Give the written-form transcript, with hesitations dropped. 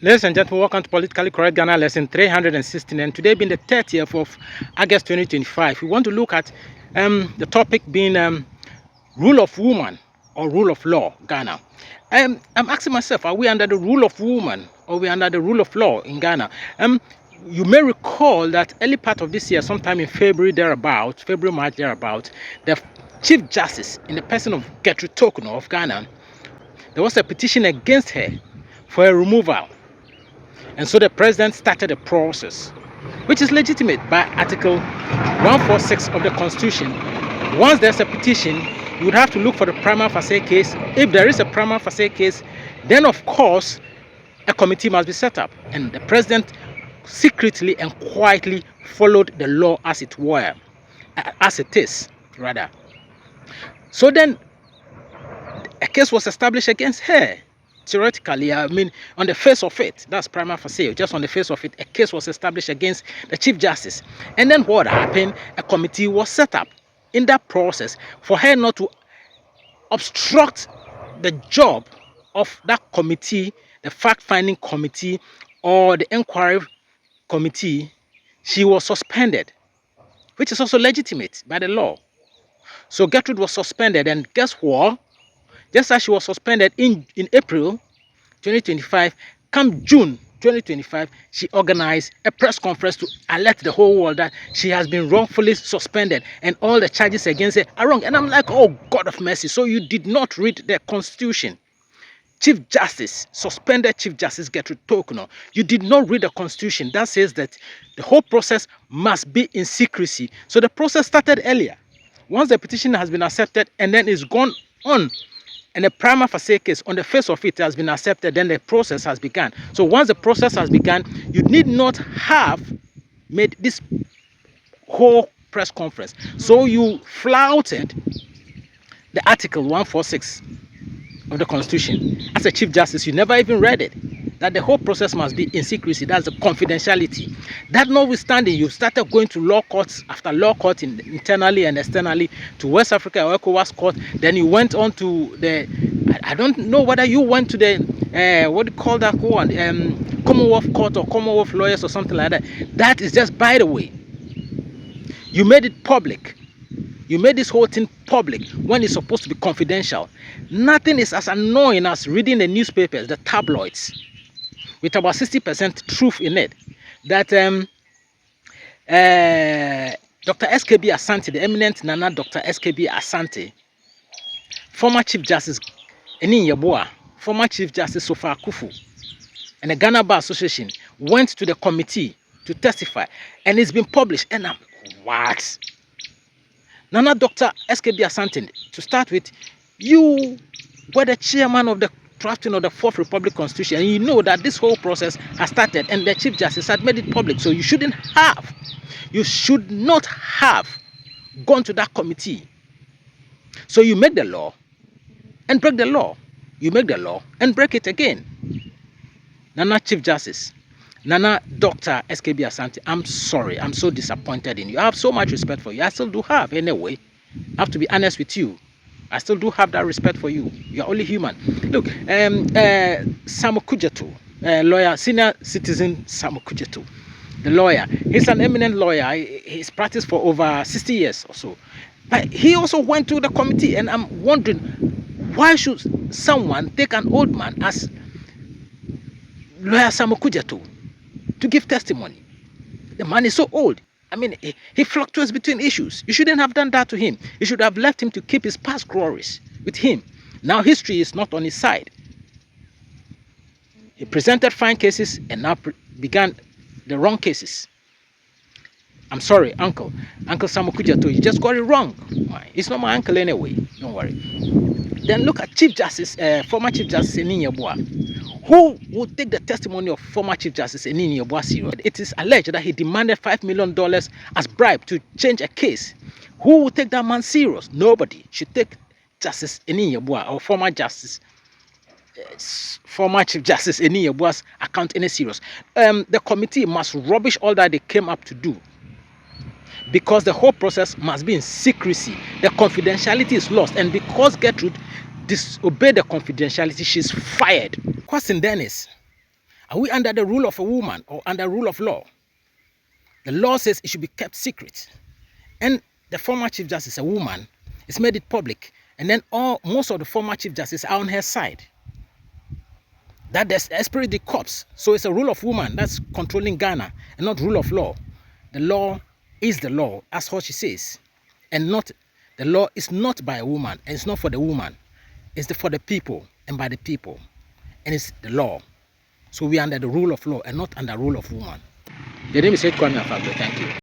Ladies and gentlemen, welcome to Politically Correct Ghana lesson 316, and today being the 30th of August 2025, we want to look at the topic being rule of woman or rule of law, Ghana. I'm asking myself, are we under the rule of woman or are we under the rule of law in Ghana? You may recall that early part of this year, sometime in February March thereabout, the Chief Justice, in the person of Gertrude Torkornoo of Ghana, there was a petition against her for a removal. And so the president started a process, which is legitimate by Article 146 of the Constitution. Once there's a petition, you would have to look for the prima facie case. If there is a prima facie case, then of course, a committee must be set up. And the president secretly and quietly followed the law as it were, as it is, rather. So then, a case was established against her. Theoretically, I mean, on the face of it, that's prima facie, just on the face of it, a case was established against the Chief Justice. And then what happened? A committee was set up in that process for her not to obstruct the job of that committee, the fact-finding committee or the inquiry committee. She was suspended, which is also legitimate by the law. So Gertrude was suspended, and guess what? Just as she was suspended in April 2025, come June 2025, she organized a press conference to alert the whole world that she has been wrongfully suspended and all the charges against her are wrong. And I'm like, oh, God of mercy. So you did not read the Constitution. Chief Justice, suspended Chief Justice Gertrude Torkornoo. You did not read the Constitution. That says that the whole process must be in secrecy. So the process started earlier. Once the petition has been accepted and then it's gone on, and the prima facie case on the face of it has been accepted, then the process has begun. So once the process has begun, you need not have made this whole press conference. So you flouted the Article 146 of the Constitution. As a Chief Justice, you never even read it. That the whole process must be in secrecy. That's the confidentiality. That notwithstanding, you started going to law courts after law court internally and externally to West Africa or ECOWAS court. Then you went on to the, I don't know whether you went to the, what do you call that one? Commonwealth Court or Commonwealth Lawyers or something like that. That is just by the way. You made it public. You made this whole thing public when it's supposed to be confidential. Nothing is as annoying as reading the newspapers, the tabloids, with about 60% truth in it, that Dr. SKB Asante, the eminent Nana Dr. SKB Asante, former Chief Justice Enin Yeboah, former Chief Justice Sofa Akufu, and the Ghana Bar Association went to the committee to testify, and it's been published. And I'm, what? Nana Dr. SKB Asante, to start with, you were the chairman of the drafting of the Fourth Republic Constitution, and you know that this whole process has started and the Chief Justice had made it public. So you should not have gone to that committee. So you make the law and break the law. You make the law and break it again. Nana Chief Justice, Nana Dr. SKB Asante, I'm sorry. I'm so disappointed in you. I have so much respect for you. I still do have, anyway. I have to be honest with you. I still do have that respect for you. You're only human. Look, Samuel Kudjeto, lawyer, senior citizen Samuel Kudjeto, the lawyer. He's an eminent lawyer. He's practiced for over 60 years or so. But he also went to the committee, and I'm wondering, why should someone take an old man as lawyer Samuel Kudjeto to give testimony? The man is so old. I mean, he fluctuates between issues. You shouldn't have done that to him. You should have left him to keep his past glories with him. Now history is not on his side. He presented fine cases and now began the wrong cases. I'm sorry, Uncle Samuel Kudjeto, you just got it wrong. He's not my uncle anyway. Don't worry. Then look at Chief Justice, former Chief Justice Enin Yeboah. Who would take the testimony of former Chief Justice Enin Yeboah serious? It is alleged that he demanded $5 million as bribe to change a case. Who would take that man serious? Nobody should take Justice Enin Yeboah or former Chief Justice Enin Yeboah's account any serious. The committee must rubbish all that they came up to do, because the whole process must be in secrecy. The confidentiality is lost, and because Gertrude disobeyed the confidentiality, she's fired. Question then is, Are we under the rule of a woman or under rule of law? The law says it should be kept secret. And the former Chief Justice, a woman, has made it public. And then most of the former Chief Justices are on her side. That there's esprit de corps. So it's a rule of woman that's controlling Ghana and not rule of law. The law is the law. That's what she says. And not the law is not by a woman, and it's not for the woman. It's for the people and by the people. And it's the law. So we are under the rule of law and not under the rule of woman. The name is Kwame Afagbe. Thank you.